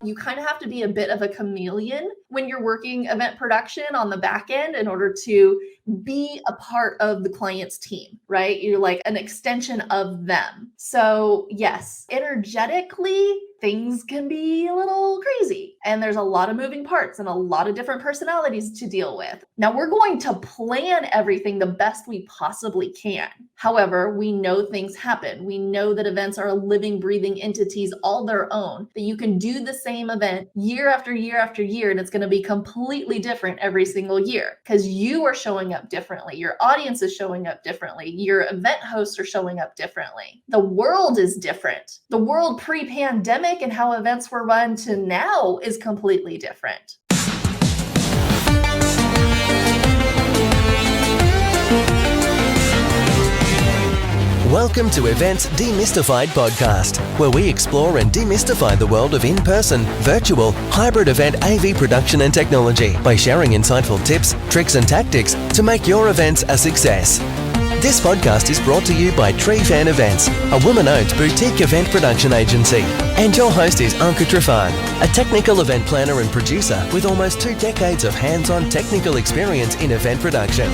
You kind of have to be a bit of a chameleon when you're working event production on the back end in order to be a part of the client's team, right? You're like an extension of them. So yes, energetically, things can be a little crazy and there's a lot of moving parts and a lot of different personalities to deal with. Now we're going to plan everything the best we possibly can. However, we know things happen. We know that events are living, breathing entities all their own, that you can do the same event year after year after year, and it's going to be completely different every single year because you are showing up differently. Your audience is showing up differently. Your event hosts are showing up differently. The world is different. The world pre-pandemic and how events were run to now is completely different. Welcome to Events Demystified podcast, where we explore and demystify the world of in-person, virtual, hybrid event AV production and technology by sharing insightful tips, tricks and tactics to make your events a success. This podcast is brought to you by Trifan Events, a woman-owned boutique event production agency. And your host is Anca Trifan, a technical event planner and producer with almost 2 decades of hands-on technical experience in event production.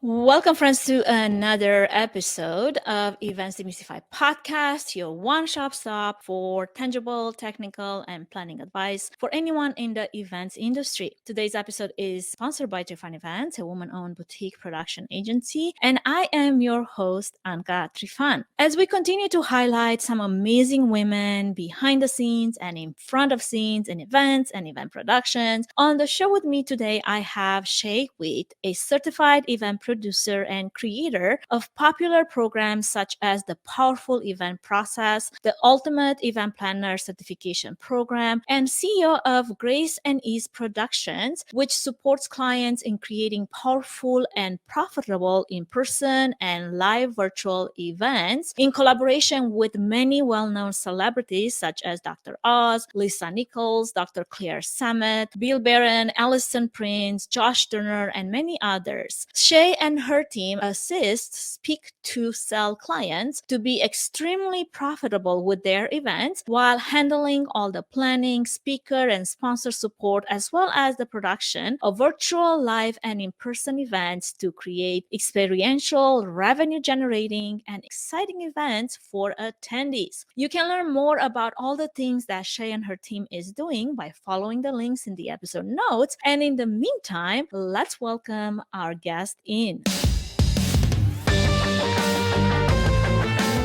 Welcome, friends, to another episode of Events Demystified podcast, your one-stop shop for tangible, technical, and planning advice for anyone in the events industry. Today's episode is sponsored by Trifan Events, a woman-owned boutique production agency, and I am your host, Anca Trifan. As we continue to highlight some amazing women behind the scenes and in front of scenes in events and event productions, on the show with me today, I have Shay Wheat, a certified event producer and creator of popular programs such as the Powerful Event Process, the Ultimate Event Planner Certification Program, and CEO of Grace and Ease Productions, which supports clients in creating powerful and profitable in-person and live virtual events in collaboration with many well-known celebrities such as Dr. Oz, Lisa Nichols, Dr. Claire Samet, Bill Barron, Alison Prince, Josh Turner, and many others. Shay and her team assist speak to sell clients to be extremely profitable with their events while handling all the planning, speaker, and sponsor support, as well as the production of virtual, live, and in-person events to create experiential, revenue-generating, and exciting events for attendees. You can learn more about all the things that Shay and her team is doing by following the links in the episode notes. And in the meantime, let's welcome our guest in.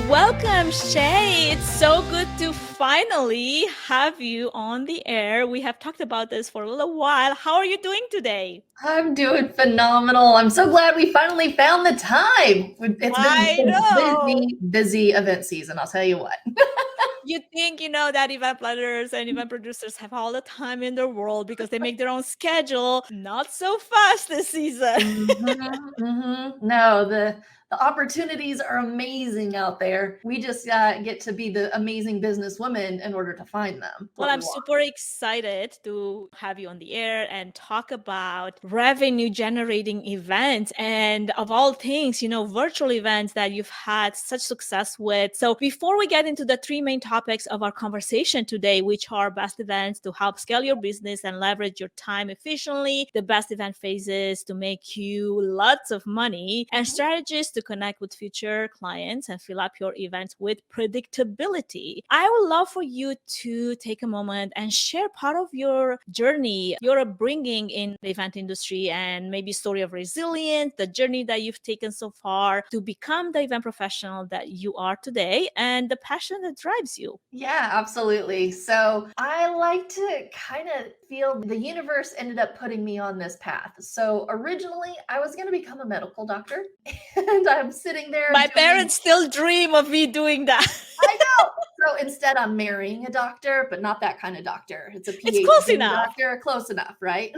Welcome, Shay. It's so good to finally have you on the air. We have talked about this for a little while. How are you doing today? I'm doing phenomenal. I'm so glad we finally found the time. It's been busy event season, I'll tell you what. You think, that event planners and event producers have all the time in the world because they make their own schedule. Not so fast this season. No, the opportunities are amazing out there. We just get to be the amazing businesswoman in order to find them. Well, I'm super excited to have you on the air and talk about revenue generating events and, of all things, virtual events that you've had such success with. So before we get into the 3 main topics of our conversation today, which are best events to help scale your business and leverage your time efficiently, the best event phases to make you lots of money, and strategies to connect with future clients and fill up your events with predictability, I would love for you to take a moment and share part of your journey, your upbringing in the event industry, and maybe story of resilience, the journey that you've taken so far to become the event professional that you are today, and the passion that drives you. Yeah, absolutely. So I like to kind of feel the universe ended up putting me on this path. So originally I was going to become a medical doctor and I'm sitting there. My parents still dream of me doing that. I know. So instead I'm marrying a doctor, but not that kind of doctor. It's a PhD it's close enough. Doctor. Close enough, right?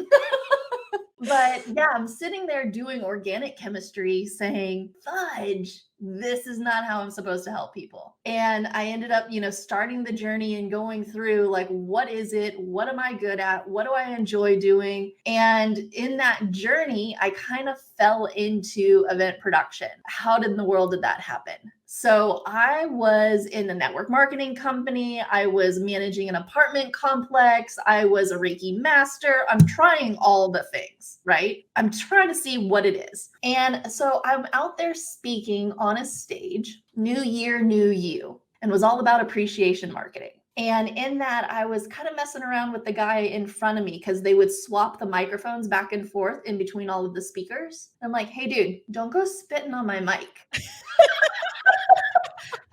But yeah, I'm sitting there doing organic chemistry saying, fudge, this is not how I'm supposed to help people. And I ended up, starting the journey and going through like, what is it? What am I good at? What do I enjoy doing? And in that journey, I kind of fell into event production. How in the world did that happen? So I was in a network marketing company. I was managing an apartment complex. I was a Reiki master. I'm trying all the things, right? I'm trying to see what it is. And so I'm out there speaking on a stage, New Year, New You, and was all about appreciation marketing. And in that, I was kind of messing around with the guy in front of me because they would swap the microphones back and forth in between all of the speakers. I'm like, hey, dude, don't go spitting on my mic.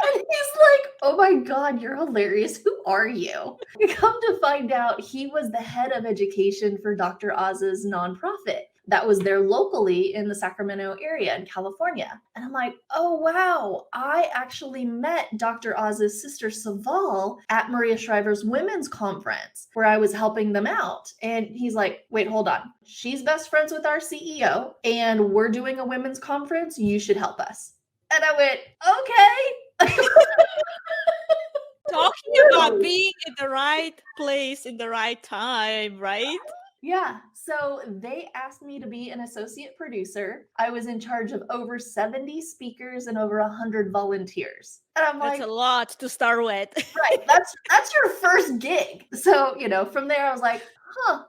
And he's like, oh my God, you're hilarious. Who are you? Come to find out, he was the head of education for Dr. Oz's nonprofit that was there locally in the Sacramento area in California. And I'm like, oh, wow, I actually met Dr. Oz's sister Saval at Maria Shriver's women's conference where I was helping them out. And he's like, wait, hold on. She's best friends with our CEO and we're doing a women's conference. You should help us. And I went, okay. Talking about being in the right place in the right time, right? Yeah. So they asked me to be an associate producer. I was in charge of over 70 speakers and over 100 volunteers. And I'm like, that's a lot to start with. right. That's your first gig. So, from there I was like,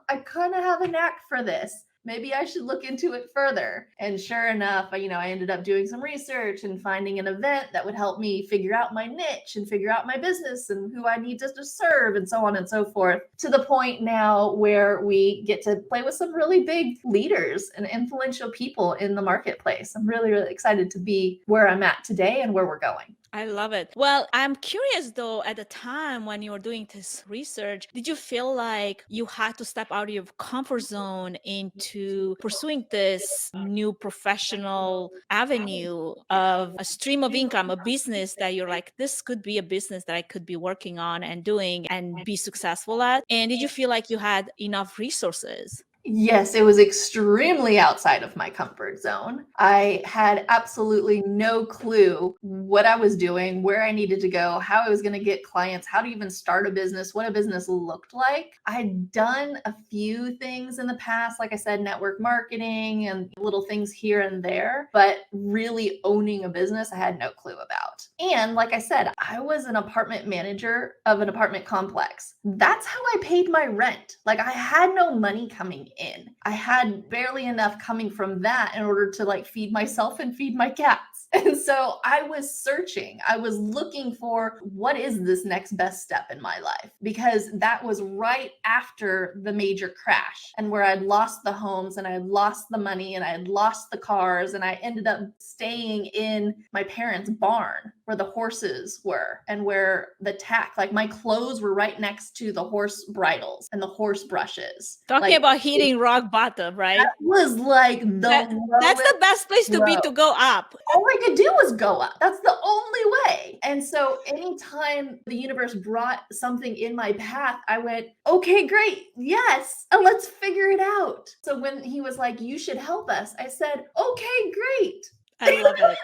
I kind of have a knack for this. Maybe I should look into it further. And sure enough, I ended up doing some research and finding an event that would help me figure out my niche and figure out my business and who I need to serve and so on and so forth, to the point now where we get to play with some really big leaders and influential people in the marketplace. I'm really, really excited to be where I'm at today and where we're going. I love it. Well, I'm curious though, at the time when you were doing this research, did you feel like you had to step out of your comfort zone into pursuing this new professional avenue of a stream of income, a business that you're like, this could be a business that I could be working on and doing and be successful at? And did you feel like you had enough resources? Yes, it was extremely outside of my comfort zone. I had absolutely no clue what I was doing, where I needed to go, how I was going to get clients, how to even start a business, what a business looked like. I had done a few things in the past, like I said, network marketing and little things here and there, but really owning a business, I had no clue about. And like I said, I was an apartment manager of an apartment complex. That's how I paid my rent. Like I had no money coming in. I had barely enough coming from that in order to feed myself and feed my cats. And so I was searching. I was looking for what is this next best step in my life, because that was right after the major crash and where I'd lost the homes and I had lost the money and I had lost the cars, and I ended up staying in my parents' barn where the horses were and where the tack, my clothes were right next to the horse bridles and the horse brushes. Talking about hitting rock bottom, right? That was that's the best place to be, to go up. All I could do was go up. That's the only way. And so anytime the universe brought something in my path, I went, okay, great. Yes. And let's figure it out. So when he was like, you should help us, I said, okay, great. I love it.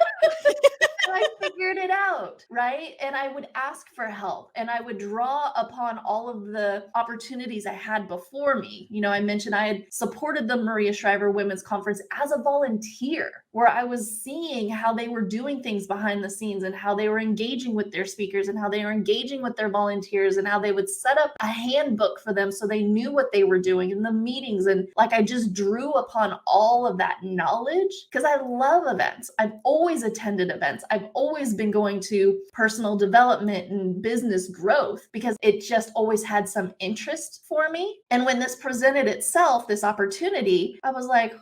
And I figured it out, right? And I would ask for help and I would draw upon all of the opportunities I had before me. I mentioned I had supported the Maria Shriver Women's Conference as a volunteer, where I was seeing how they were doing things behind the scenes and how they were engaging with their speakers and how they were engaging with their volunteers and how they would set up a handbook for them so they knew what they were doing in the meetings. And I just drew upon all of that knowledge because I love events. I've always attended events. I've always been going to personal development and business growth because it just always had some interest for me. And when this presented itself, this opportunity, I was like,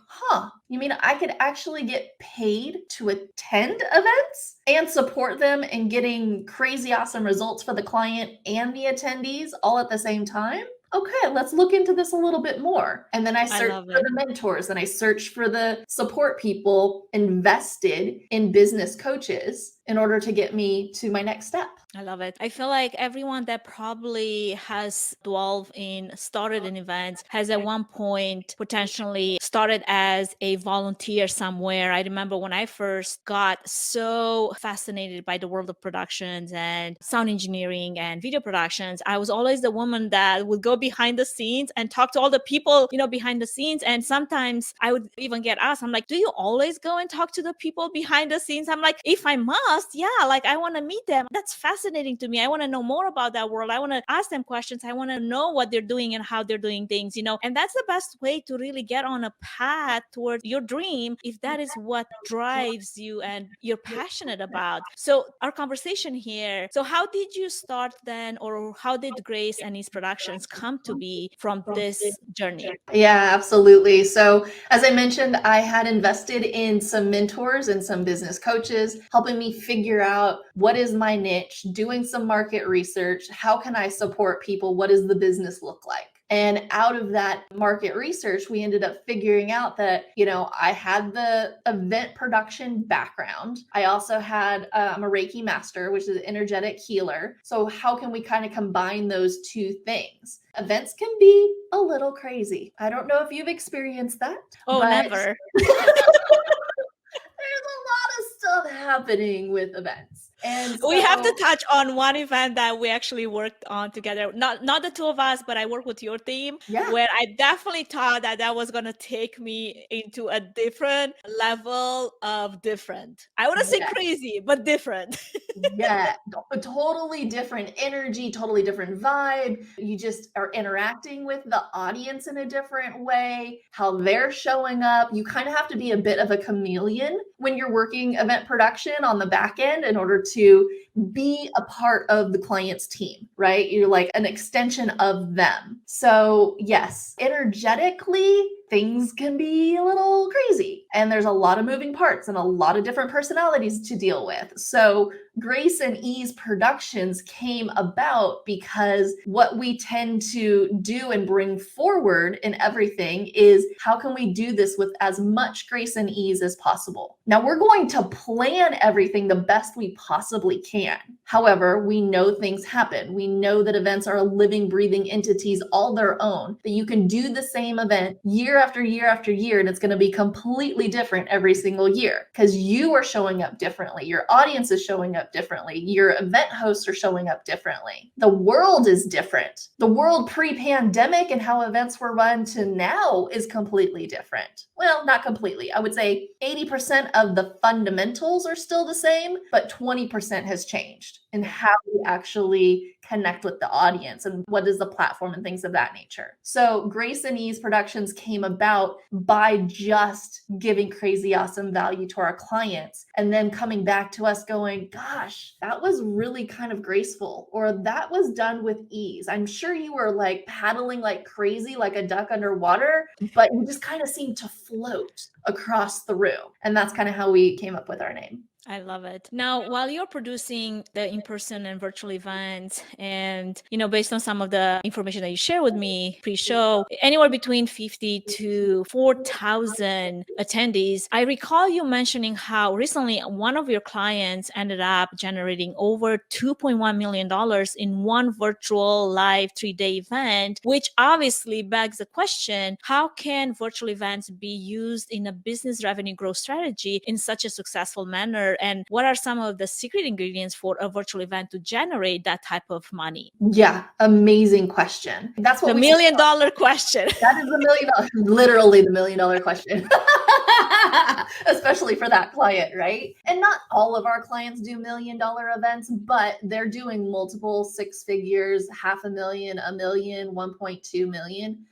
you mean I could actually get paid to attend events and support them and getting crazy awesome results for the client and the attendees all at the same time? Okay, let's look into this a little bit more. And then I searched for the mentors and I searched for the support people invested in business coaches in order to get me to my next step. I love it. I feel like everyone that probably has started an event has at one point potentially started as a volunteer somewhere. I remember when I first got so fascinated by the world of productions and sound engineering and video productions, I was always the woman that would go behind the scenes and talk to all the people, behind the scenes. And sometimes I would even get asked, I'm like, do you always go and talk to the people behind the scenes? I'm like, if I must, yeah, like I want to meet them. That's fascinating to me. I want to know more about that world. I want to ask them questions. I want to know what they're doing and how they're doing things, and that's the best way to really get on a path towards your dream if that is what drives you and you're passionate about. So our conversation here, so how did you start then, or how did Grace and Ease Productions come to be from this journey? Yeah, absolutely. So as I mentioned, I had invested in some mentors and some business coaches, helping me figure out what is my niche, doing some market research. How can I support people? What does the business look like? And out of that market research, we ended up figuring out that, I had the event production background. I also had, I'm a Reiki master, which is an energetic healer. So how can we kind of combine those two things? Events can be a little crazy. I don't know if you've experienced that. Oh, never. There's a lot of stuff happening with events. And so, we have to touch on one event that we actually worked on together. Not the two of us, but I worked with your team, where I definitely thought that was going to take me into a different level of different. I wouldn't say crazy, but different. Yeah, a totally different energy, totally different vibe. You just are interacting with the audience in a different way, how they're showing up. You kind of have to be a bit of a chameleon when you're working event production on the back end in order to be a part of the client's team, right? You're like an extension of them. So yes, energetically, things can be a little crazy, and there's a lot of moving parts and a lot of different personalities to deal with. So Grace and Ease Productions came about because what we tend to do and bring forward in everything is how can we do this with as much grace and ease as possible? Now, we're going to plan everything the best we possibly can. However, we know things happen. We know that events are living, breathing entities all their own, that you can do the same event year after year after year, and it's going to be completely different every single year because you are showing up differently. Your audience is showing up differently. Your event hosts are showing up differently. The world is different. The world pre-pandemic and how events were run to now is completely different. Well, not completely. I would say 80% of the fundamentals are still the same, but 20% has changed in how we actually connect with the audience and what is the platform and things of that nature. So Grace and Ease Productions came about by just giving crazy awesome value to our clients and then coming back to us going, gosh, that was really kind of graceful, or that was done with ease. I'm sure you were like paddling like crazy, like a duck underwater, but you just kind of seemed to float across the room. And that's kind of how we came up with our name. I love it. Now, while you're producing the in-person and virtual events, and, based on some of the information that you share with me pre-show, anywhere between 50 to 4,000 attendees, I recall you mentioning how recently one of your clients ended up generating over $2.1 million in one virtual live 3-day event, which obviously begs the question, how can virtual events be used in a business revenue growth strategy in such a successful manner? And what are some of the secret ingredients for a virtual event to generate that type of money? Yeah, amazing question. That's what the $1 million question. That is literally the $1 million question. Especially for that client, right? And not all of our clients do $1 million events, but they're doing multiple 6 figures, $500,000, $1 million, $1.2 million.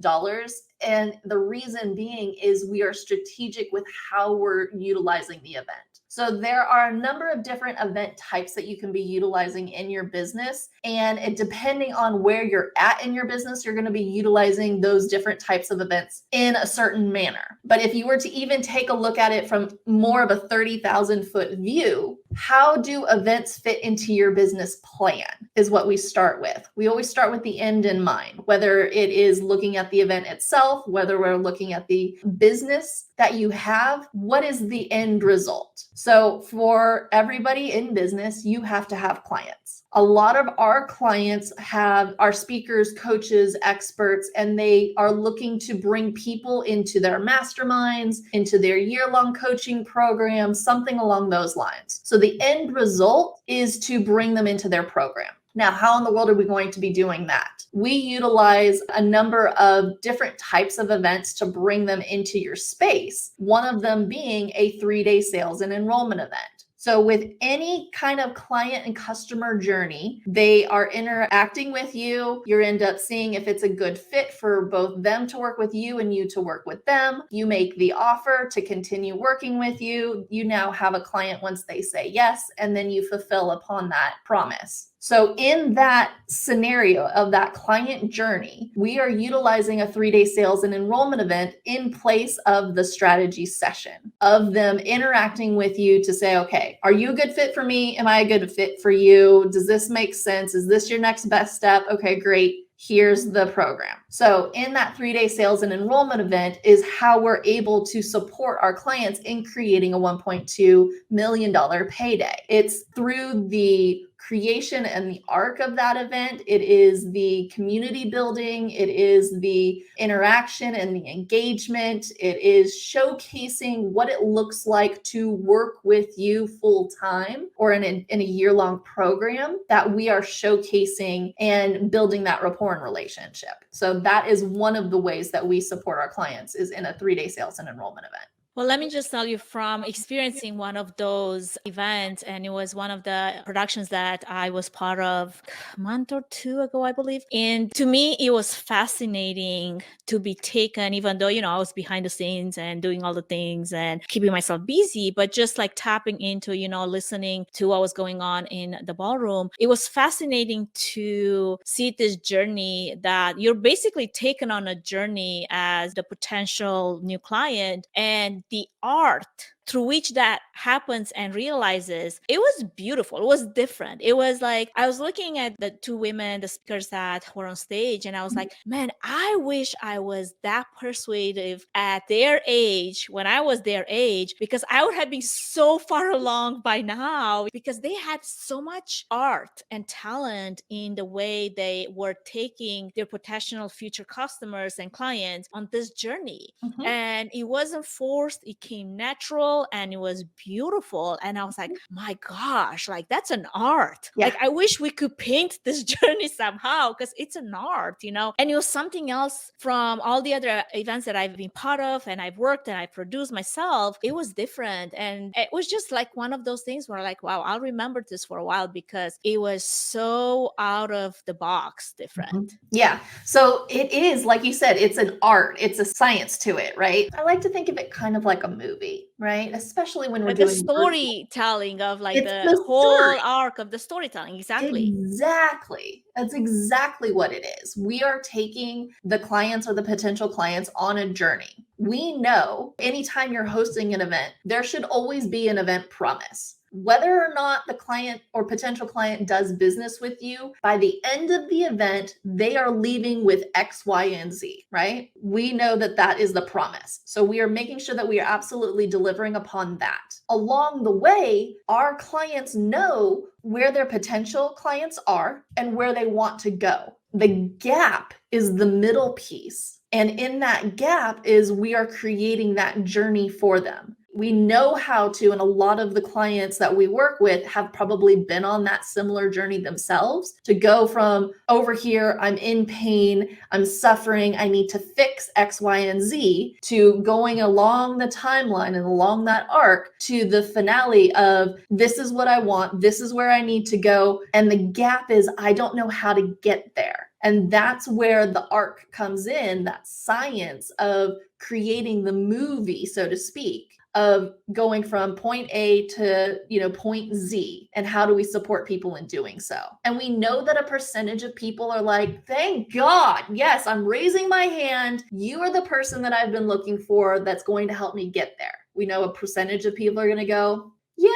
And the reason being is we are strategic with how we're utilizing the event. So there are a number of different event types that you can be utilizing in your business. And depending on where you're at in your business, you're going to be utilizing those different types of events in a certain manner. But if you were to even take a look at it from more of a 30,000 foot view, How do events fit into your business plan is what we start with. We always start with the end in mind, whether it is looking at the event itself, whether we're looking at the business that you have, what is the end result? So for everybody in business, you have to have clients. A lot of our clients are speakers, coaches, experts, and they are looking to bring people into their masterminds, into their year-long coaching program, something along those lines. So the end result is to bring them into their program. Now, how in the world are we going to be doing that? We utilize a number of different types of events to bring them into your space, one of them being a 3-day sales and enrollment event. So with any kind of client and customer journey, they are interacting with you. You end up seeing if it's a good fit for both them to work with you and you to work with them. You make the offer to continue working with you. You now have a client once they say yes, and then you fulfill upon that promise. So in that scenario of that client journey, we are utilizing a 3-day sales and enrollment event in place of the strategy session, of them interacting with you to say, okay, are you a good fit for me? Am I a good fit for you? Does this make sense? Is this your next best step? Okay, great. Here's the program. So in that 3-day sales and enrollment event is how we're able to support our clients in creating a $1.2 million payday. It's through the creation and the arc of that event. It is the community building. It is the interaction and the engagement. It is showcasing what it looks like to work with you full time or in a year-long program that we are showcasing and building that rapport and relationship. So that is one of the ways that we support our clients is in a 3-day sales and enrollment event. Well, let me just tell you from experiencing one of those events, and it was one of the productions that I was part of a month or two ago, I believe. And to me, it was fascinating to be taken, even though, I was behind the scenes and doing all the things and keeping myself busy, but just like tapping into, listening to what was going on in the ballroom. It was fascinating to see this journey that you're basically taken on a journey as the potential new client, and the art through which that happens and realizes it was beautiful. It was different. It was like, I was looking at the two women, the speakers that were on stage, and I was like, man, I wish I was that persuasive at their age when I was their age, because I would have been so far along by now, because they had so much art and talent in the way they were taking their potential future customers and clients on this journey. Mm-hmm. And it wasn't forced. It came natural and it was beautiful. And I was like, my gosh, like that's an art. Yeah. Like I wish we could paint this journey somehow, because it's an art, and it was something else from all the other events that I've been part of and I've worked and I produced myself. It was different. And it was just like one of those things where like, wow, I'll remember this for a while because it was so out of the box different. Mm-hmm. Yeah. So it is, like you said, it's an art. It's a science to it, right? I like to think of it kind of like a movie, right? Especially when we're doing the storytelling of like it's the whole story. arc of the storytelling. Exactly. That's exactly what it is. We are taking the clients or the potential clients on a journey. We know anytime you're hosting an event, there should always be an event promise. Whether or not the client or potential client does business with you, by the end of the event, they are leaving with X, Y, and Z, right? We know that that is the promise. So we are making sure that we are absolutely delivering upon that. Along the way, our clients know where their potential clients are and where they want to go. The gap is the middle piece. And in that gap is we are creating that journey for them. We know how to, and a lot of the clients that we work with have probably been on that similar journey themselves, to go from over here, I'm in pain, I'm suffering, I need to fix X, Y, and Z, to going along the timeline and along that arc to the finale of this is what I want, this is where I need to go. And the gap is I don't know how to get there. And that's where the arc comes in, that science of creating the movie, so to speak, of going from point A to, point Z, and how do we support people in doing so? And we know that a percentage of people are like, thank God, yes, I'm raising my hand. You are the person that I've been looking for that's going to help me get there. We know a percentage of people are going to go, yeah,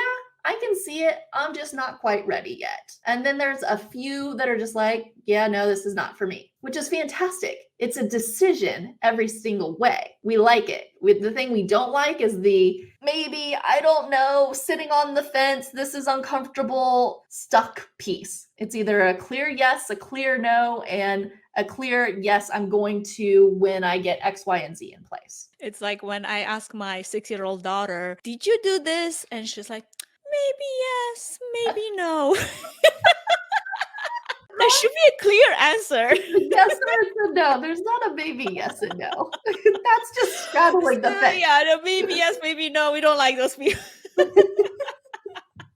I can see it. I'm just not quite ready yet. And then there's a few that are just like, yeah, no, this is not for me, which is fantastic. It's a decision every single way. We like it. The thing we don't like is the maybe, I don't know, sitting on the fence, this is uncomfortable, stuck piece. It's either a clear yes, a clear no, and a clear yes, I'm going to when I get X, Y, and Z in place. It's like when I ask my 6-year-old daughter, did you do this? And she's like, maybe yes, maybe no. There should be a clear answer. Yes or it's a no. There's not a maybe yes and no. That's just straddling the fence. Yeah, no, maybe yes, maybe no. We don't like those people.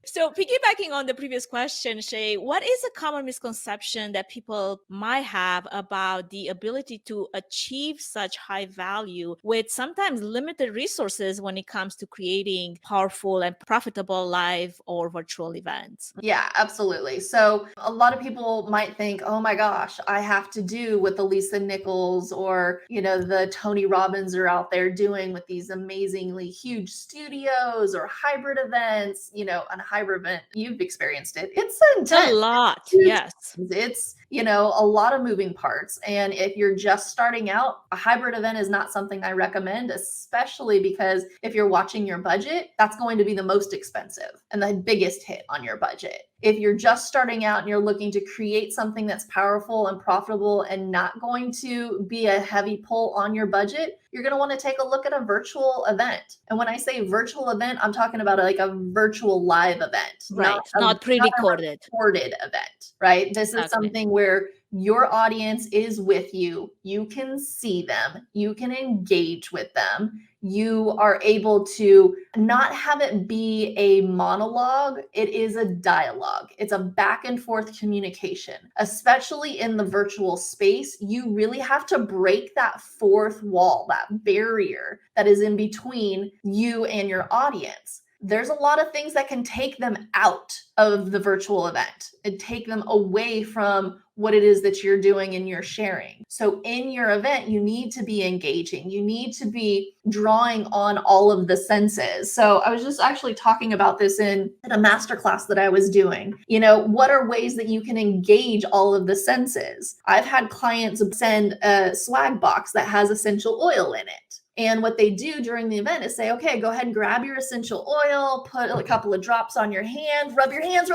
So piggybacking on the previous question, Shay, what is a common misconception that people might have about the ability to achieve such high value with sometimes limited resources when it comes to creating powerful and profitable live or virtual events? Yeah, absolutely. So a lot of people might think, oh my gosh, I have to do what the Lisa Nichols or, the Tony Robbins are out there doing with these amazingly huge studios or hybrid events, and a hybrid event, you've experienced it. It's intense. A lot, yes. It's, a lot of moving parts. And if you're just starting out, a hybrid event is not something I recommend, especially because if you're watching your budget, that's going to be the most expensive and the biggest hit on your budget. If you're just starting out and you're looking to create something that's powerful and profitable and not going to be a heavy pull on your budget, you're going to want to take a look at a virtual event. And when I say virtual event, I'm talking about like a virtual live event, right? Not pre-recorded. Recorded event, right? This is something where your audience is with you. You can see them. You can engage with them. You are able to not have it be a monologue. It is a dialogue. It's a back and forth communication, especially in the virtual space. You really have to break that fourth wall, that barrier that is in between you and your audience. There's a lot of things that can take them out of the virtual event and take them away from what it is that you're doing and you're sharing. So in your event, you need to be engaging. You need to be drawing on all of the senses. So I was just actually talking about this in a masterclass that I was doing. What are ways that you can engage all of the senses? I've had clients send a swag box that has essential oil in it. And what they do during the event is say, okay, go ahead and grab your essential oil, put a couple of drops on your hand, rub your hands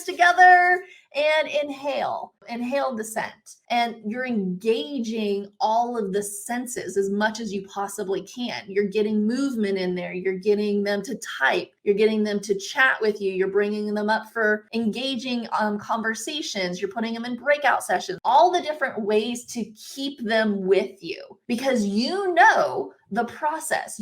together, and inhale the scent. And you're engaging all of the senses as much as you possibly can. You're getting movement in there. You're getting them to type. You're getting them to chat with you. You're bringing them up for engaging conversations. You're putting them in breakout sessions, all the different ways to keep them with you because the process,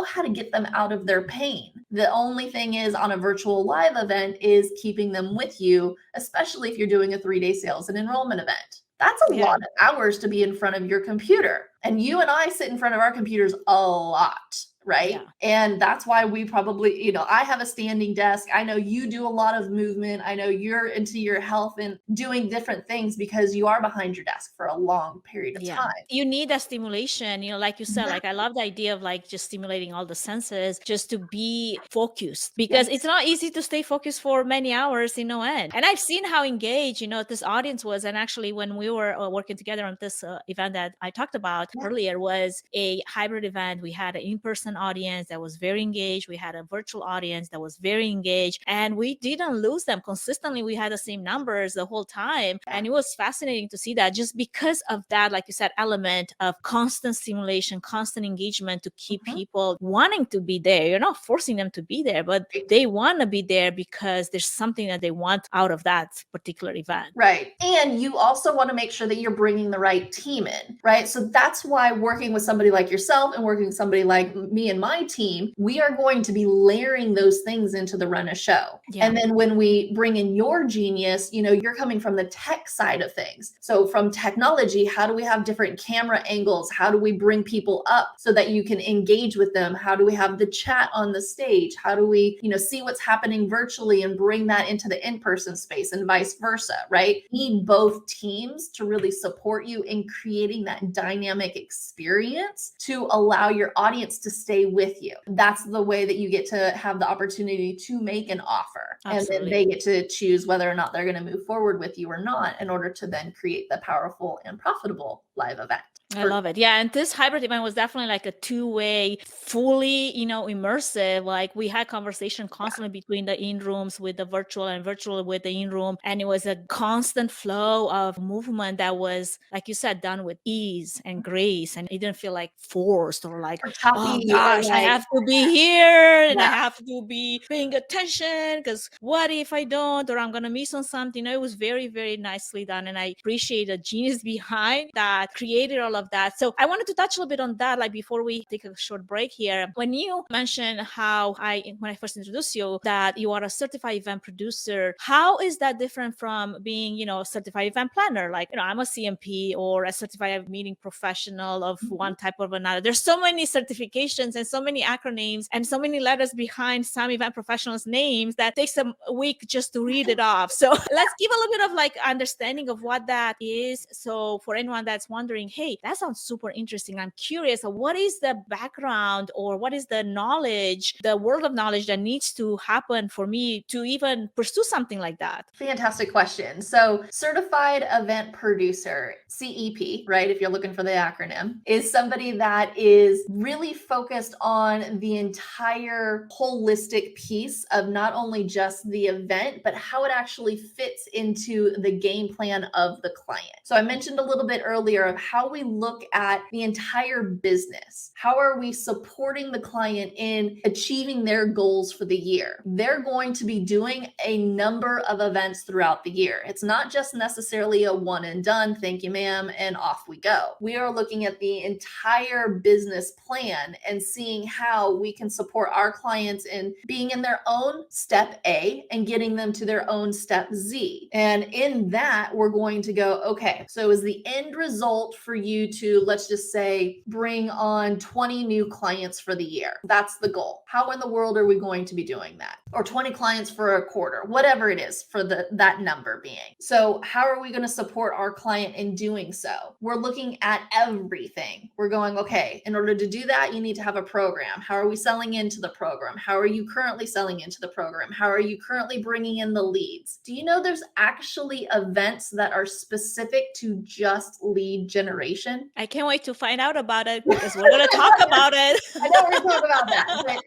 how to get them out of their pain. The only thing is on a virtual live event is keeping them with you, especially if you're doing a 3-day sales and enrollment event. That's a lot of hours to be in front of your computer. And you and I sit in front of our computers a lot, right? Yeah. And that's why we probably, I have a standing desk. I know you do a lot of movement. I know you're into your health and doing different things because you are behind your desk for a long period of time. You need that stimulation, like you said, like I love the idea of like just stimulating all the senses just to be focused because it's not easy to stay focused for many hours in no end. And I've seen how engaged, this audience was. And actually when we were working together on this event that I talked about earlier was a hybrid event. We had an in-person audience that was very engaged. We had a virtual audience that was very engaged and we didn't lose them consistently. We had the same numbers the whole time. And it was fascinating to see that just because of that, like you said, element of constant stimulation, constant engagement to keep people wanting to be there. You're not forcing them to be there, but they want to be there because there's something that they want out of that particular event. Right. And you also want to make sure that you're bringing the right team in, right? So that's why working with somebody like yourself and working with somebody like me and my team, we are going to be layering those things into the run a show. Yeah. And then when we bring in your genius, you're coming from the tech side of things. So from technology, how do we have different camera angles? How do we bring people up so that you can engage with them? How do we have the chat on the stage? How do we, see what's happening virtually and bring that into the in-person space and vice versa, right? You need both teams to really support you in creating that dynamic experience to allow your audience to stay stay with you. That's the way that you get to have the opportunity to make an offer. Absolutely. And then they get to choose whether or not they're going to move forward with you or not in order to then create the powerful and profitable live event. I love it. Yeah. And this hybrid event was definitely like a two-way, fully, immersive. Like we had conversation constantly between the in rooms with the virtual and virtual with the in room. And it was a constant flow of movement that was, like you said, done with ease and grace. And it didn't feel like forced or like, oh gosh, I have to be here and I have to be paying attention because what if I don't, or I'm going to miss on something. It was very, very nicely done. And I appreciate the genius behind that created all of that. So I wanted to touch a little bit on that, like before we take a short break here. When you mentioned how when I first introduced you, that you are a certified event producer, how is that different from being, a certified event planner? Like, I'm a CMP or a certified meeting professional of one type or another. There's so many certifications and so many acronyms and so many letters behind some event professionals' names that takes a week just to read it off. So let's give a little bit of like understanding of what that is. So for anyone that's wondering, hey, that sounds super interesting. I'm curious, what is the background or what is the knowledge, the world of knowledge that needs to happen for me to even pursue something like that? Fantastic question. So certified event producer, CEP, right? If you're looking for the acronym, is somebody that is really focused on the entire holistic piece of not only just the event, but how it actually fits into the game plan of the client. So I mentioned a little bit earlier of how we look at the entire business. How are we supporting the client in achieving their goals for the year? They're going to be doing a number of events throughout the year. It's not just necessarily a one and done, thank you, ma'am, and off we go. We are looking at the entire business plan and seeing how we can support our clients in being in their own step A and getting them to their own step Z. And in that, we're going to go, okay, so is the end result for you to, let's just say, bring on 20 new clients for the year? That's the goal. How in the world are we going to be doing that? Or 20 clients for a quarter, whatever it is for that number being. So how are we going to support our client in doing so? We're looking at everything. We're going, okay, in order to do that, you need to have a program. How are we selling into the program? How are you currently selling into the program? How are you currently bringing in the leads? Do you know there's actually events that are specific to just lead generation? I can't wait to find out about it because we're going to talk about it. I know we're going to talk about that. But,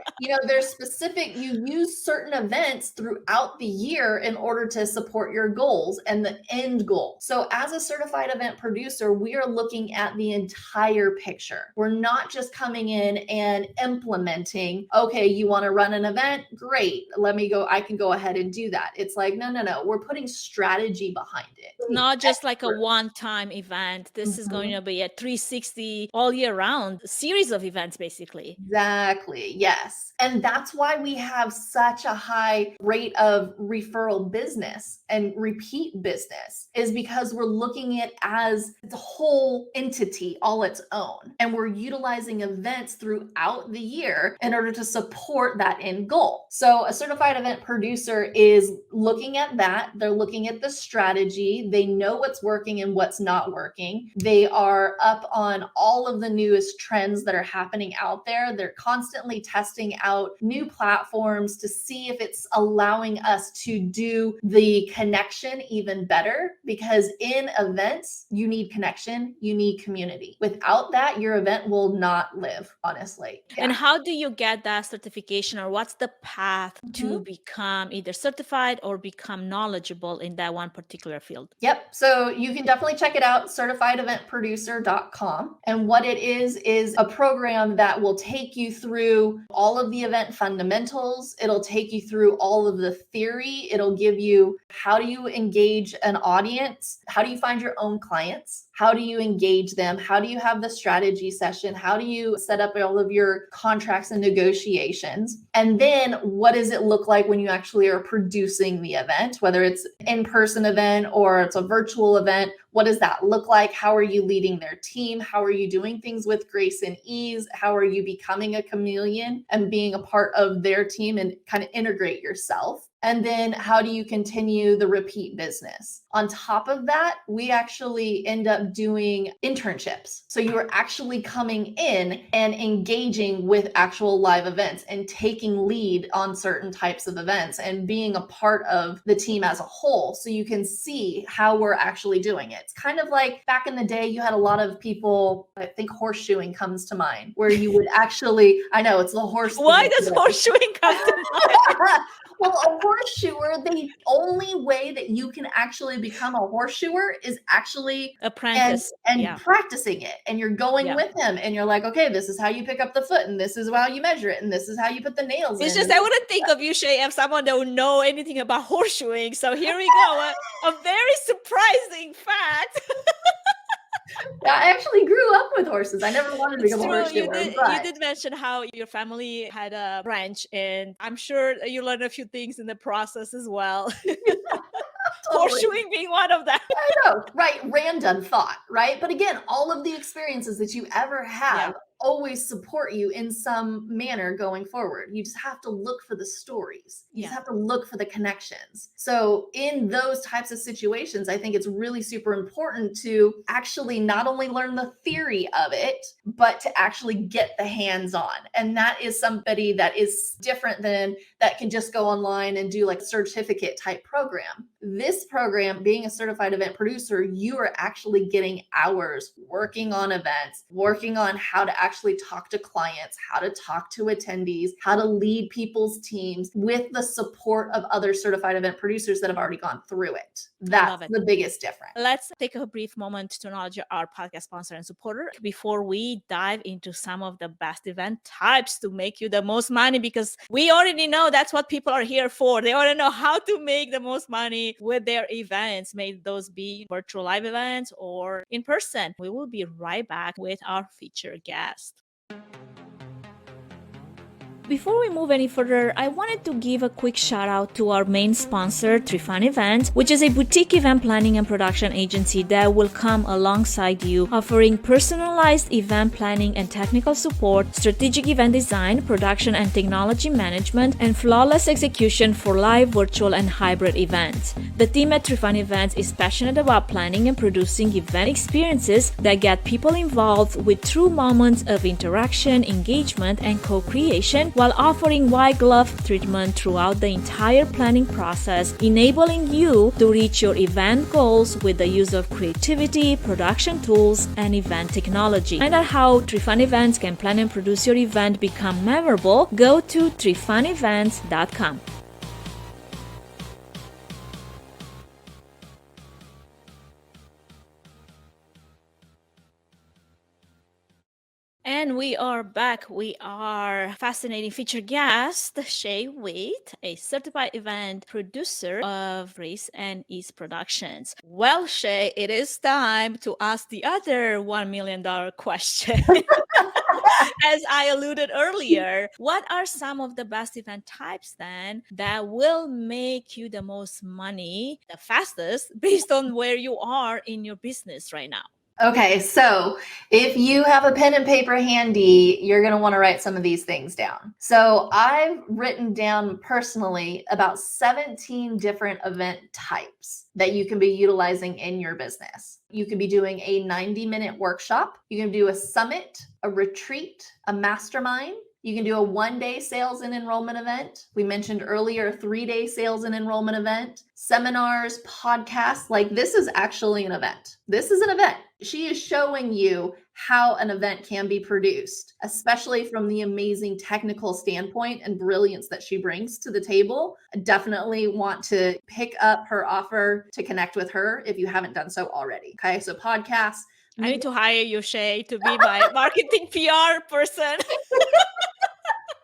there's specific, you use certain events throughout the year in order to support your goals and the end goal. So as a certified event producer, we are looking at the entire picture. We're not just coming in and implementing, okay, you want to run an event? Great. I can go ahead and do that. It's like, no. We're putting strategy behind it. Not just like a one-time event. This is going to be a 360 all year round series of events, basically. Exactly. Yes. And that's why we have such a high rate of referral business and repeat business, is because we're looking at it as the whole entity all its own. And we're utilizing events throughout the year in order to support that end goal. So a certified event producer is looking at that. They're looking at the strategy. They know what's working and what's not working. They are up on all of the newest trends that are happening out there. They're constantly testing out new platforms to see if it's allowing us to do the connection even better, because in events, you need connection, you need community. Without that, your event will not live, honestly. Yeah. And how do you get that certification, or what's the path to become either certified or become knowledgeable in that one particular field? Yep. So you can definitely check it out, certifiedeventproducer.com. And what it is a program that will take you through all of the event fundamentals. It'll take you through all of the theory. It'll give you, how do you engage an audience? How do you find your own clients? How do you engage them? How do you have the strategy session? How do you set up all of your contracts and negotiations? And then what does it look like when you actually are producing the event, whether it's an in-person event or it's a virtual event? What does that look like? How are you leading their team? How are you doing things with grace and ease? How are you becoming a chameleon and being a part of their team and kind of integrate yourself? And then how do you continue the repeat business? On top of that, we actually end up doing internships. So you are actually coming in and engaging with actual live events and taking lead on certain types of events and being a part of the team as a whole. So you can see how we're actually doing it. It's kind of like back in the day, you had a lot of people, I think horseshoeing comes to mind, where you would actually, I know it's the horse. Why does horseshoeing come to mind? Well, a horseshoer, the only way that you can actually become a horseshoer is actually apprentice and practicing it. And you're going with him and you're like, okay, this is how you pick up the foot and this is how you measure it and this is how you put the nails in. It's just I wouldn't think of you, Shay, as someone that would know anything about horseshoeing. So here we go, a very surprising fact. I actually grew up with horses. I never wanted to become a horseshoer. You did mention how your family had a ranch, and I'm sure you learned a few things in the process as well. Horseshoeing being one of them. I know, right? Random thought, right? But again, all of the experiences that you ever have always support you in some manner going forward. You just have to look for the stories. You just have to look for the connections. So in those types of situations, I think it's really super important to actually not only learn the theory of it, but to actually get the hands-on. And that is somebody that is different than that can just go online and do like a certificate type program. This program, being a certified event producer, you are actually getting hours working on events, working on how to actually talk to clients, how to talk to attendees, how to lead people's teams with the support of other certified event producers that have already gone through it. That's the biggest difference. Let's take a brief moment to acknowledge our podcast sponsor and supporter before we dive into some of the best event types to make you the most money, because we already know that's what people are here for. They want to know how to make the most money with their events, may those be virtual live events or in person. We will be right back with our featured guest. Before we move any further, I wanted to give a quick shout out to our main sponsor, Trifan Events, which is a boutique event planning and production agency that will come alongside you, offering personalized event planning and technical support, strategic event design, production and technology management, and flawless execution for live, virtual, and hybrid events. The team at Trifan Events is passionate about planning and producing event experiences that get people involved with true moments of interaction, engagement, and co-creation, while offering white glove treatment throughout the entire planning process, enabling you to reach your event goals with the use of creativity, production tools, and event technology. Find out how Trifan Events can plan and produce your event become memorable. Go to trifanevents.com. And we are back. We are fascinating featured guest, Shay Wheat, a certified event producer of Race and East Productions. Well, Shay, it is time to ask the other $1 million question. As I alluded earlier, what are some of the best event types then that will make you the most money the fastest based on where you are in your business right now? Okay, so if you have a pen and paper handy, you're going to want to write some of these things down. So I've written down personally about 17 different event types that you can be utilizing in your business. You could be doing a 90-minute workshop. You can do a summit, a retreat, a mastermind. You can do a 1-day sales and enrollment event. We mentioned earlier a 3-day sales and enrollment event, seminars, podcasts. Like this is actually an event. This is an event. She is showing you how an event can be produced, especially from the amazing technical standpoint and brilliance that she brings to the table. I definitely want to pick up her offer to connect with her if you haven't done so already. Okay, so podcasts. I need to hire you, Shay, to be my marketing PR person.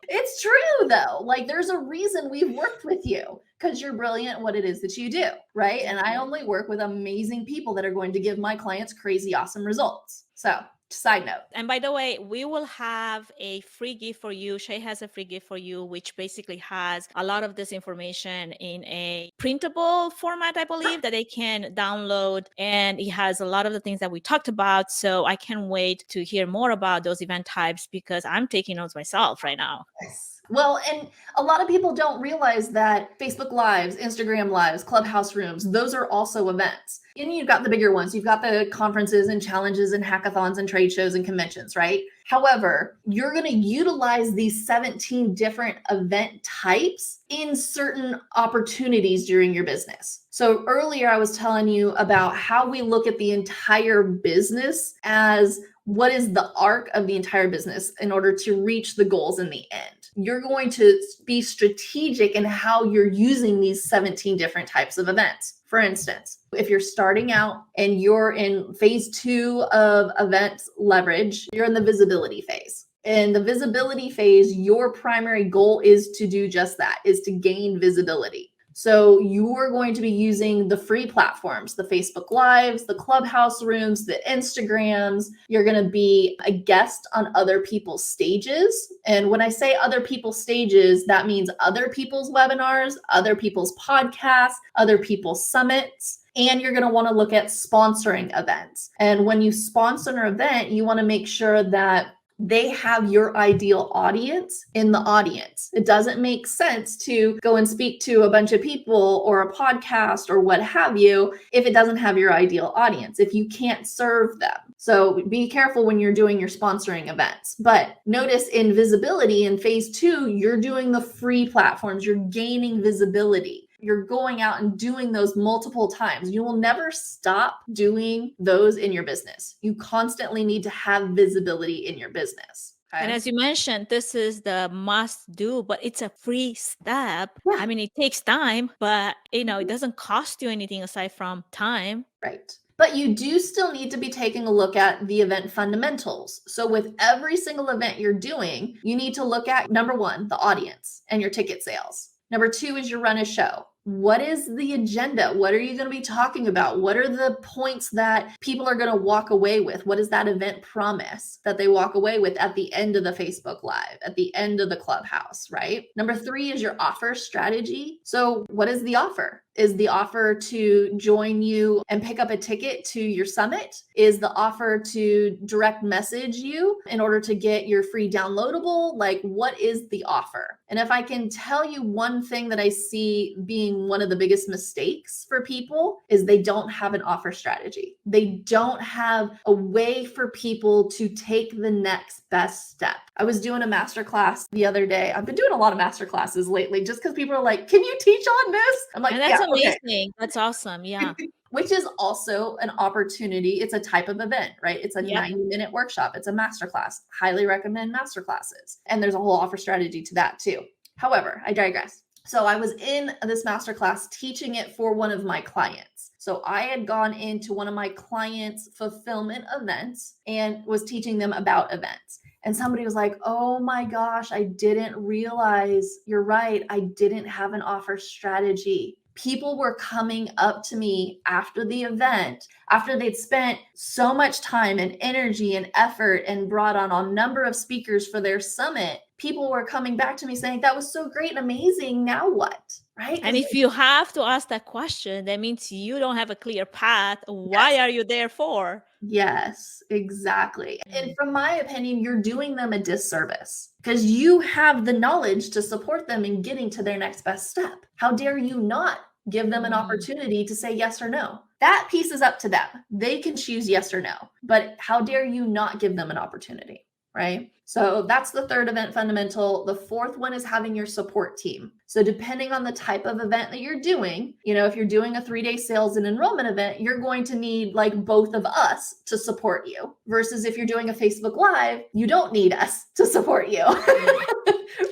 It's true though. Like there's a reason we've worked with you because you're brilliant at what it is that you do, right? And I only work with amazing people that are going to give my clients crazy, awesome results. So side note. And by the way, we will have a free gift for you. Shay has a free gift for you, which basically has a lot of this information in a printable format, I believe, that they can download. And it has a lot of the things that we talked about. So I can't wait to hear more about those event types because I'm taking notes myself right now. Yes. Well, and a lot of people don't realize that Facebook Lives, Instagram Lives, Clubhouse Rooms, those are also events. And you've got the bigger ones. You've got the conferences and challenges and hackathons and trade shows and conventions, right? However, you're going to utilize these 17 different event types in certain opportunities during your business. So earlier I was telling you about how we look at the entire business as what is the arc of the entire business in order to reach the goals in the end. You're going to be strategic in how you're using these 17 different types of events. For instance, if you're starting out and you're in phase 2 of events leverage, you're in the visibility phase. In the visibility phase, your primary goal is to do just that, is to gain visibility. So you're going to be using the free platforms, the Facebook Lives, the Clubhouse Rooms, the Instagrams. You're going to be a guest on other people's stages. And when I say other people's stages, that means other people's webinars, other people's podcasts, other people's summits. And you're going to want to look at sponsoring events. And when you sponsor an event, you want to make sure that they have your ideal audience in the audience. It doesn't make sense to go and speak to a bunch of people or a podcast or what have you if it doesn't have your ideal audience, if you can't serve them. So be careful when you're doing your sponsoring events. But notice in visibility in phase 2, you're doing the free platforms, you're gaining visibility. You're going out and doing those multiple times. You will never stop doing those in your business. You constantly need to have visibility in your business. Okay? And as you mentioned, this is the must do, but it's a free step. Yeah. I mean, it takes time, but it doesn't cost you anything aside from time. Right. But you do still need to be taking a look at the event fundamentals. So with every single event you're doing, you need to look at, number 1, the audience and your ticket sales. Number 2 is your run a show. What is the agenda? What are you going to be talking about? What are the points that people are going to walk away with? What is that event promise that they walk away with at the end of the Facebook Live, at the end of the Clubhouse, right? Number 3 is your offer strategy. So what is the offer? Is the offer to join you and pick up a ticket to your summit? Is the offer to direct message you in order to get your free downloadable? Like, what is the offer? And if I can tell you one thing that I see being one of the biggest mistakes for people is they don't have an offer strategy. They don't have a way for people to take the next best step. I was doing a masterclass the other day. I've been doing a lot of masterclasses lately just because people are like, can you teach on this? I'm like, and that's yeah, amazing. okay. That's awesome. Yeah. Which is also an opportunity. It's a type of event, right? It's a 90-minute workshop. It's a masterclass. Highly recommend masterclasses. And there's a whole offer strategy to that too. However, I digress. So I was in this masterclass teaching it for one of my clients. So I had gone into one of my clients' fulfillment events and was teaching them about events. And somebody was like, oh my gosh, I didn't realize, you're right, I didn't have an offer strategy. People were coming up to me after the event, after they'd spent so much time and energy and effort and brought on a number of speakers for their summit. People were coming back to me saying, that was so great and amazing. Now what? Right? And if you have to ask that question, that means you don't have a clear path. Why are you there for? Yes, exactly. And from my opinion, you're doing them a disservice because you have the knowledge to support them in getting to their next best step. How dare you not give them an opportunity to say yes or no? That piece is up to them. They can choose yes or no, but how dare you not give them an opportunity, right? So that's the third event fundamental. The fourth one is having your support team. So depending on the type of event that you're doing, if you're doing a 3-day sales and enrollment event, you're going to need like both of us to support you versus if you're doing a Facebook Live, you don't need us to support you.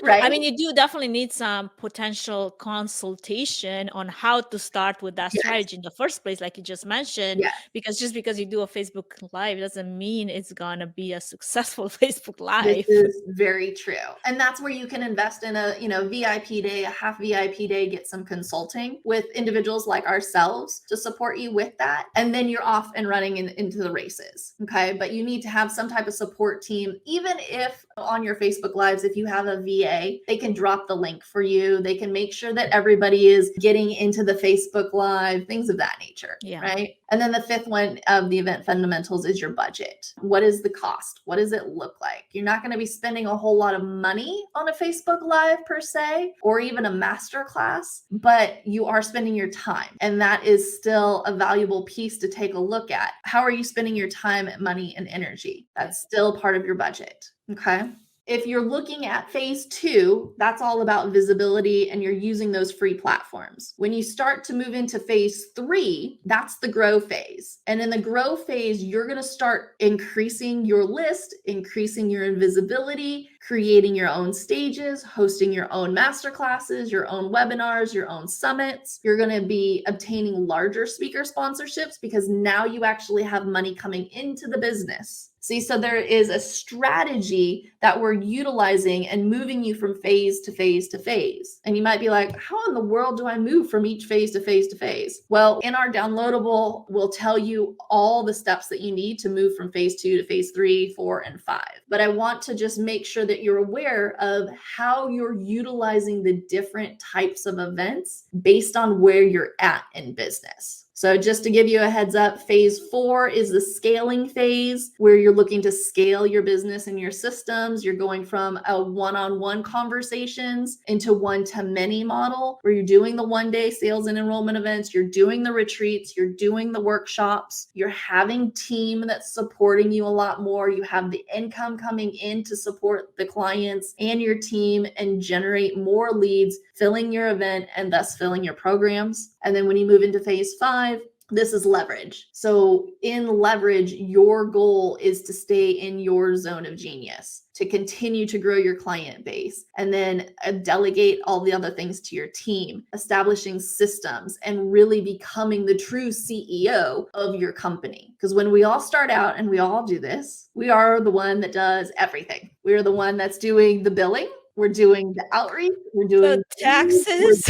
Right? I mean, you do definitely need some potential consultation on how to start with that strategy in the first place, like you just mentioned, because just because you do a Facebook Live doesn't mean it's going to be a successful Facebook Live. This is very true. And that's where you can invest in a, VIP day, a half VIP day, get some consulting with individuals like ourselves to support you with that. And then you're off and running into the races. Okay. But you need to have some type of support team, even if on your Facebook Lives, if you have a VA, they can drop the link for you. They can make sure that everybody is getting into the Facebook Live, things of that nature. Right. And then the fifth one of the event fundamentals is your budget. What is the cost? What does it look like? You're not going to be spending a whole lot of money on a Facebook Live per se, or even a masterclass, but you are spending your time. And that is still a valuable piece to take a look at. How are you spending your time, money, and energy? That's still part of your budget. Okay. If you're looking at phase 2, that's all about visibility and you're using those free platforms. When you start to move into phase 3, that's the grow phase. And in the grow phase, you're going to start increasing your list, increasing your invisibility, creating your own stages, hosting your own masterclasses, your own webinars, your own summits. You're going to be obtaining larger speaker sponsorships because now you actually have money coming into the business. See, so there is a strategy that we're utilizing and moving you from phase to phase to phase. And you might be like, how in the world do I move from each phase to phase to phase? Well, in our downloadable, we'll tell you all the steps that you need to move from phase 2 to phase 3, 4, and 5. But I want to just make sure that you're aware of how you're utilizing the different types of events based on where you're at in business. So just to give you a heads up, phase 4 is the scaling phase where you're looking to scale your business and your systems. You're going from a one-on-one conversations into one-to-many model where you're doing the one-day sales and enrollment events, you're doing the retreats, you're doing the workshops, you're having team that's supporting you a lot more. You have the income coming in to support the clients and your team and generate more leads, filling your event and thus filling your programs. And then when you move into phase 5, this is leverage. So in leverage, your goal is to stay in your zone of genius, to continue to grow your client base, and then delegate all the other things to your team, establishing systems, and really becoming the true CEO of your company. Because when we all start out, and we all do this, we are the one that does everything. We're the one that's doing the billing. We're doing the outreach. We're doing the taxes.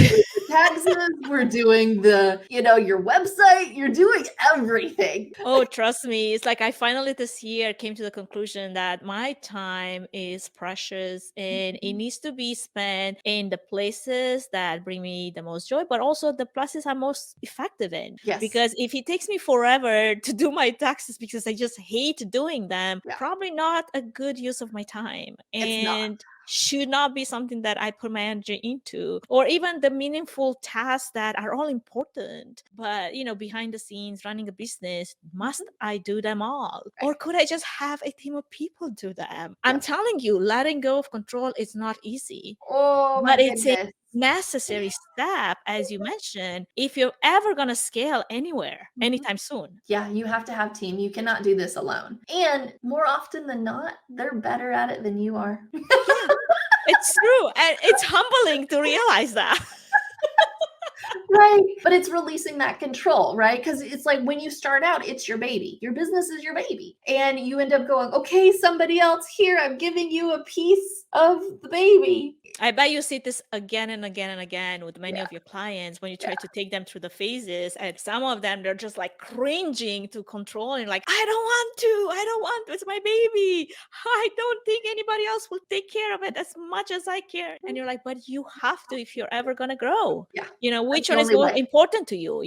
We're doing the, your website. You're doing everything. Oh, trust me. It's like I finally this year came to the conclusion that my time is precious and it needs to be spent in the places that bring me the most joy, but also the places I'm most effective in. Yes. Because if it takes me forever to do my taxes because I just hate doing them, probably not a good use of my time. It's not. Should not be something that I put my energy into, or even the meaningful tasks that are all important. But, behind the scenes, running a business, must I do them all? Right. Or could I just have a team of people do them? I'm telling you, letting go of control is not easy. Oh, but it's a necessary step, as you mentioned, if you're ever going to scale anywhere, anytime soon. Yeah, you have to have team. You cannot do this alone. And more often than not, they're better at it than you are. Yeah, it's true. And it's humbling to realize that. Right. But it's releasing that control, right? Because it's like when you start out, it's your baby. Your business is your baby. And you end up going, okay, somebody else here, I'm giving you a piece of the baby. I bet you see this again and again and again with many of your clients when you try to take them through the phases. And some of them, they're just like cringing to control and like, I don't want to, it's my baby. I don't think anybody else will take care of it as much as I care. And you're like, but you have to if you're ever going to grow. Yeah. Which one is more important to you,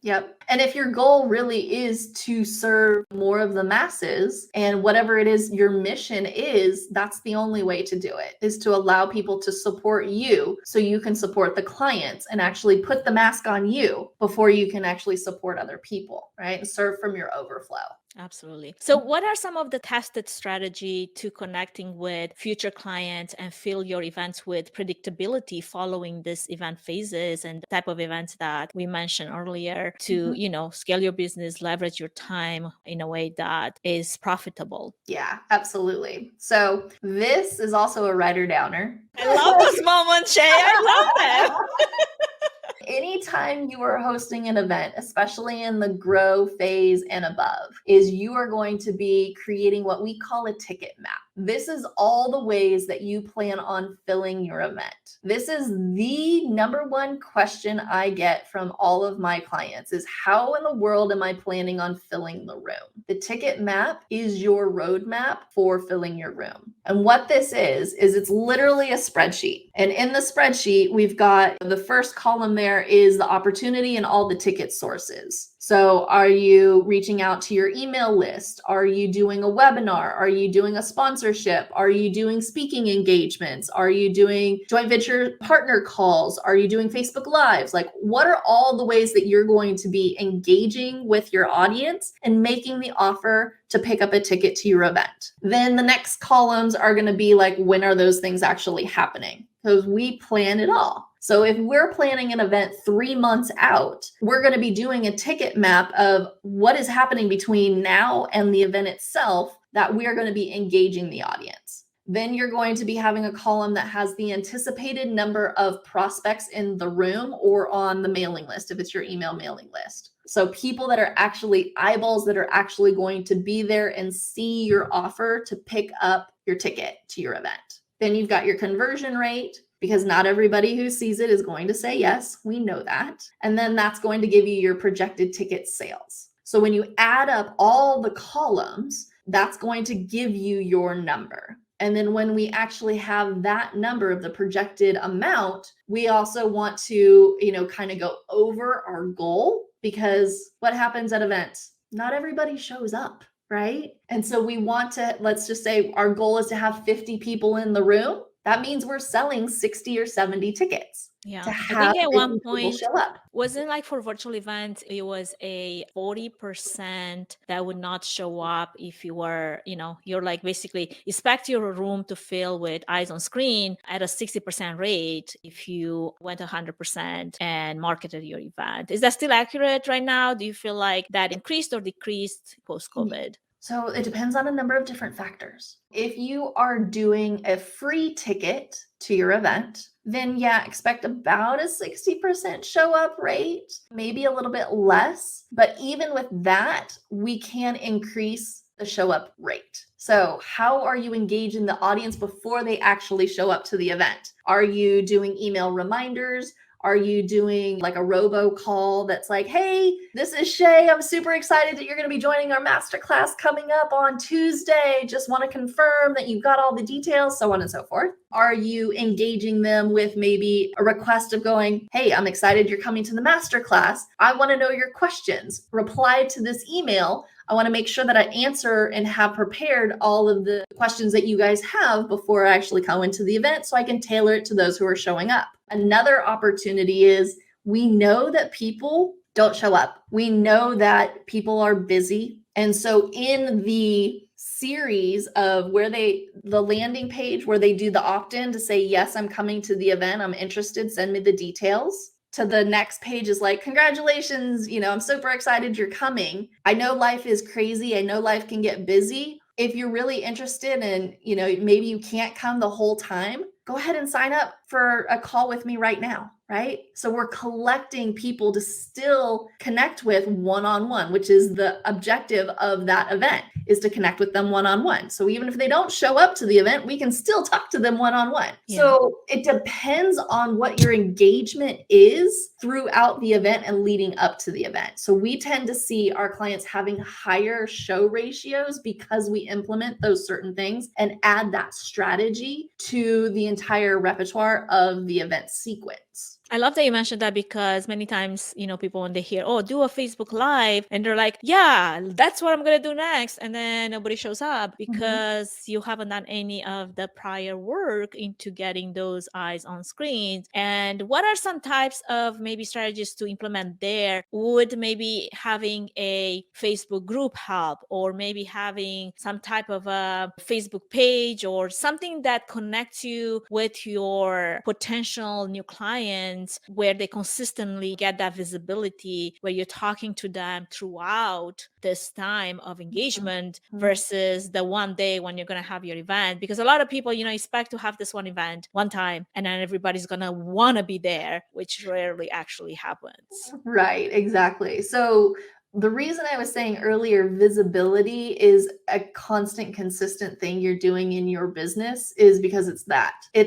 Yep. And if your goal really is to serve more of the masses and whatever it is your mission is, that's the only way to do it, is to allow people to support you so you can support the clients and actually put the mask on you before you can actually support other people, right? And serve from your overflow. Absolutely. So what are some of the tested strategy to connecting with future clients and fill your events with predictability following this event phases and the type of events that we mentioned earlier to, scale your business, leverage your time in a way that is profitable? Yeah, absolutely. So this is also a writer downer. I love this moment, Shay. I love it. Anytime you are hosting an event, especially in the grow phase and above, is you are going to be creating what we call a ticket map. This is all the ways that you plan on filling your event. This is the number one question I get from all of my clients is how in the world am I planning on filling the room? The ticket map is your roadmap for filling your room. And what this is it's literally a spreadsheet. And in the spreadsheet, we've got the first column there is the opportunity and all the ticket sources. So are you reaching out to your email list? Are you doing a webinar? Are you doing a sponsorship? Are you doing speaking engagements? Are you doing joint venture partner calls? Are you doing Facebook Lives? Like, what are all the ways that you're going to be engaging with your audience and making the offer to pick up a ticket to your event? Then the next columns are going to be like, when are those things actually happening? Because we plan it all. So if we're planning an event 3 months out, we're going to be doing a ticket map of what is happening between now and the event itself that we are going to be engaging the audience. Then you're going to be having a column that has the anticipated number of prospects in the room or on the mailing list if it's your email mailing list. So people that are actually eyeballs that are actually going to be there and see your offer to pick up your ticket to your event. Then you've got your conversion rate, because not everybody who sees it is going to say yes. We know that. And then that's going to give you your projected ticket sales. So when you add up all the columns, that's going to give you your number. And then when we actually have that number of the projected amount, we also want to, kind of go over our goal, because what happens at events? Not everybody shows up, right? And so we want to, let's just say our goal is to have 50 people in the room. That means we're selling 60 or 70 tickets. Yeah, To I have think at 50 one people point, show up. wasn't like for virtual events, it was a 40% that would not show up if you were, you're like basically expect your room to fill with eyes on screen at a 60% rate if you went 100% and marketed your event. Is that still accurate right now? Do you feel like that increased or decreased post-COVID? So it depends on a number of different factors. If you are doing a free ticket to your event, then expect about a 60% show up rate, maybe a little bit less. But even with that, we can increase the show up rate. So how are you engaging the audience before they actually show up to the event? Are you doing email reminders? Are you doing like a robocall that's like, hey, this is Shay. I'm super excited that you're going to be joining our masterclass coming up on Tuesday. Just want to confirm that you've got all the details, so on and so forth. Are you engaging them with maybe a request of going, hey, I'm excited you're coming to the masterclass. I want to know your questions. Reply to this email. I want to make sure that I answer and have prepared all of the questions that you guys have before I actually come into the event so I can tailor it to those who are showing up. Another opportunity is we know that people don't show up. We know that people are busy. And so in the series of the landing page where they do the opt-in to say, yes, I'm coming to the event, I'm interested, send me the details, to the next page is like, congratulations, I'm super excited you're coming. I know life is crazy. I know life can get busy. If you're really interested and, maybe you can't come the whole time, go ahead and sign up for a call with me right now, right? So we're collecting people to still connect with one-on-one, which is the objective of that event, is to connect with them one-on-one. So even if they don't show up to the event, we can still talk to them one-on-one. Yeah. So it depends on what your engagement is throughout the event and leading up to the event. So we tend to see our clients having higher show ratios because we implement those certain things and add that strategy to the entire repertoire of the event sequence. I love that you mentioned that, because many times, people, when they hear, oh, do a Facebook Live, and they're like, yeah, that's what I'm going to do next. And then nobody shows up because you haven't done any of the prior work into getting those eyes on screens. And what are some types of maybe strategies to implement there? Would maybe having a Facebook group help, or maybe having some type of a Facebook page or something that connects you with your potential new clients, where they consistently get that visibility, where you're talking to them throughout this time of engagement versus the one day when you're going to have your event? Because a lot of people, expect to have this one event one time and then everybody's going to want to be there, which rarely actually happens. Right, exactly. So the reason I was saying earlier, visibility is a constant, consistent thing you're doing in your business, is because it's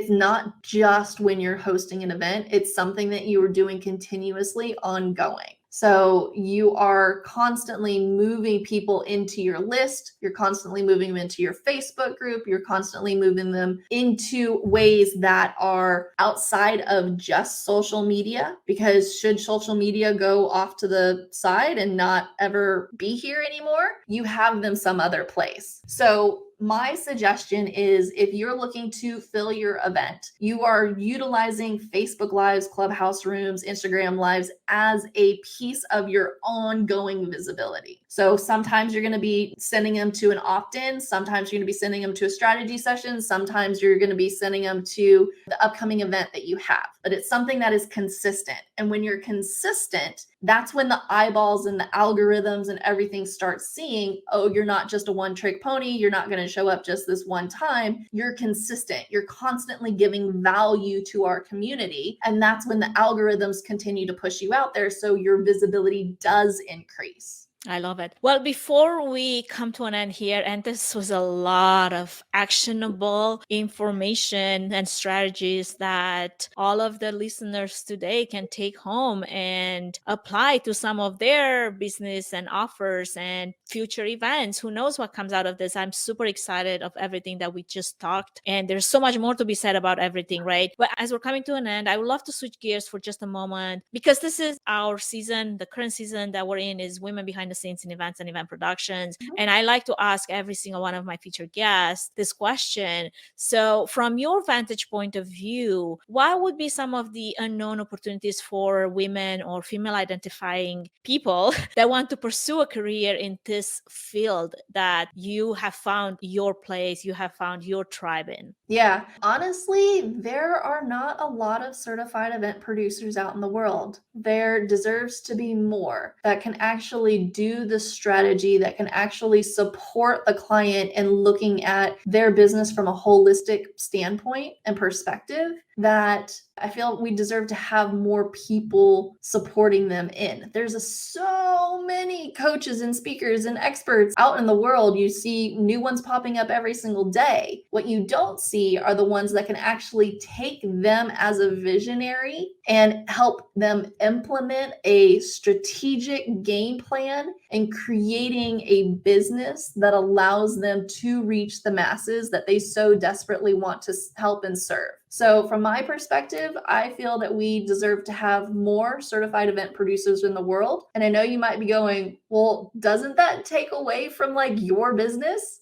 not just when you're hosting an event. It's something that you are doing continuously, ongoing. So you are constantly moving people into your list. You're constantly moving them into your Facebook group. You're constantly moving them into ways that are outside of just social media, because should social media go off to the side and not ever be here anymore, you have them some other place. So my suggestion is, if you're looking to fill your event, you are utilizing Facebook Lives, Clubhouse Rooms, Instagram Lives as a piece of your ongoing visibility. So sometimes you're going to be sending them to an opt-in. Sometimes you're going to be sending them to a strategy session. Sometimes you're going to be sending them to the upcoming event that you have. But it's something that is consistent. And when you're consistent, that's when the eyeballs and the algorithms and everything start seeing, oh, you're not just a one-trick pony. You're not going to show up just this one time. You're consistent. You're constantly giving value to our community. And that's when the algorithms continue to push you out there, so your visibility does increase. I love it. Well, before we come to an end here, and this was a lot of actionable information and strategies that all of the listeners today can take home and apply to some of their business and offers and future events. Who knows what comes out of this? I'm super excited of everything that we just talked. And there's so much more to be said about everything, right? But as we're coming to an end, I would love to switch gears for just a moment, because this is our season. The current season that we're in is Women Behind the Scenes in Events and Event Productions. And I like to ask every single one of my featured guests this question. So from your vantage point of view, what would be some of the unknown opportunities for women or female identifying people that want to pursue a career in this field that you have found your place, you have found your tribe in? Yeah, honestly, there are not a lot of certified event producers out in the world. There deserves to be more that can actually do the strategy, that can actually support the client in looking at their business from a holistic standpoint and perspective, that I feel we deserve to have more people supporting them in. There's so many coaches and speakers and experts out in the world. You see new ones popping up every single day. What you don't see are the ones that can actually take them as a visionary and help them implement a strategic game plan and creating a business that allows them to reach the masses that they so desperately want to help and serve. So from my perspective, I feel that we deserve to have more certified event producers in the world. And I know you might be going, well, doesn't that take away from like your business?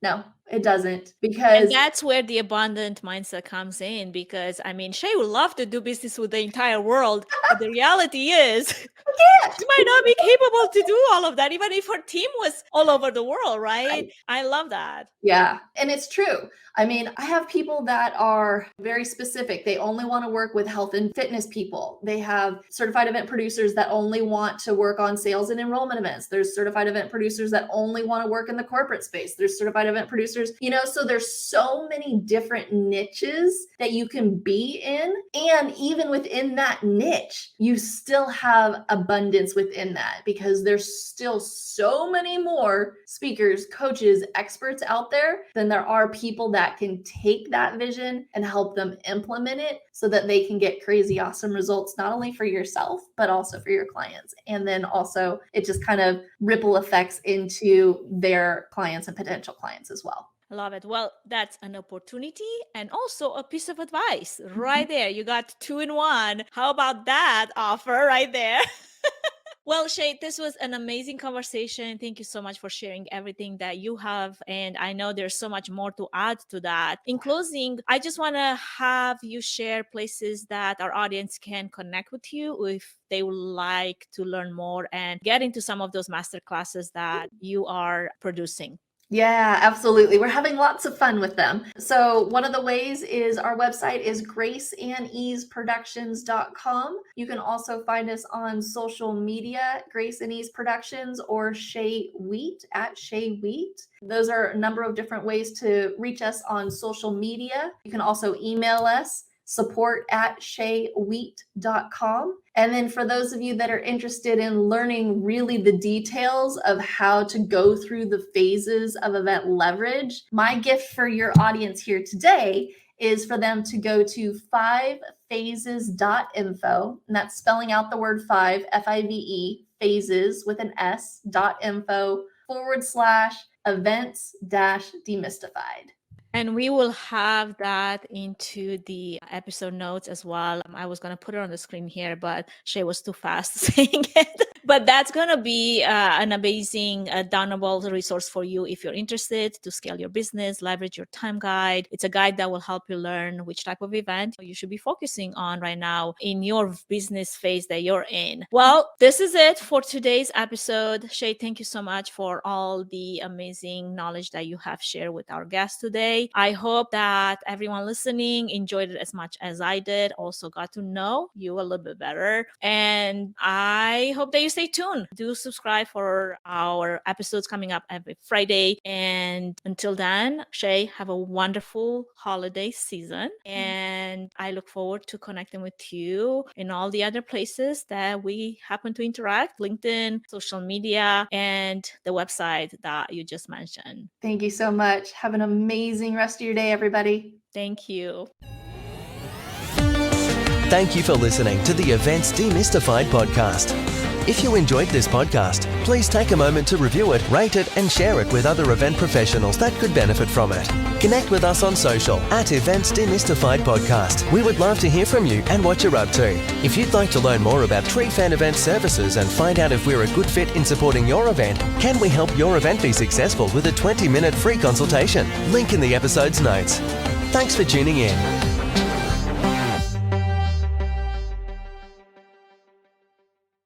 No, it doesn't, because And that's where the abundant mindset comes in, because I mean, Shay would love to do business with the entire world. But the reality is, she might not be capable to do all of that, even if her team was all over the world, right? I love that. Yeah, and it's true. I mean, I have people that are very specific. They only want to work with health and fitness people. They have certified event producers that only want to work on sales and enrollment events. There's certified event producers that only want to work in the corporate space. There's certified event producers, so there's so many different niches that you can be in. And even within that niche, you still have abundance within that, because there's still so many more speakers, coaches, experts out there than there are people that can take that vision and help them implement it so that they can get crazy awesome results, not only for yourself, but also for your clients. And then also it just kind of ripple effects into their clients and potential clients as well. I love it. Well, that's an opportunity and also a piece of advice right there. You got 2 in 1. How about that offer right there? Well, Shay, this was an amazing conversation. Thank you so much for sharing everything that you have. And I know there's so much more to add to that. In closing, I just want to have you share places that our audience can connect with you if they would like to learn more and get into some of those masterclasses that you are producing. Yeah, absolutely. We're having lots of fun with them. So one of the ways is our website is graceandeaseproductions.com. You can also find us on social media, Grace and Ease Productions, or Shay Wheat at Shay Wheat. Those are a number of different ways to reach us on social media. You can also email us, support@shaywheat.com. And then for those of you that are interested in learning really the details of how to go through the phases of event leverage, my gift for your audience here today is for them to go to fivephases.info, and that's spelling out the word five, F-I-V-E, phases with an S.info /events-demystified. And we will have that into the episode notes as well. I was going to put it on the screen here, but Shay was too fast saying it. But that's going to be an amazing downloadable resource for you if you're interested to scale your business, leverage your time guide. It's a guide that will help you learn which type of event you should be focusing on right now in your business phase that you're in. Well, this is it for today's episode. Shay, thank you so much for all the amazing knowledge that you have shared with our guests today. I hope that everyone listening enjoyed it as much as I did. Also got to know you a little bit better. And I hope that you stay tuned. Do subscribe for our episodes coming up every Friday. And until then, Shay, have a wonderful holiday season. And I look forward to connecting with you in all the other places that we happen to interact, LinkedIn, social media, and the website that you just mentioned. Thank you so much. Have an amazing rest of your day, everybody. Thank you. Thank you for listening to the Events Demystified podcast. If you enjoyed this podcast, please take a moment to review it, rate it, and share it with other event professionals that could benefit from it. Connect with us on social at Events Demystified Podcast. We would love to hear from you and what you're up to. If you'd like to learn more about Trifan Event Services and find out if we're a good fit in supporting your event, can we help your event be successful with a 20-minute free consultation? Link in the episode's notes. Thanks for tuning in.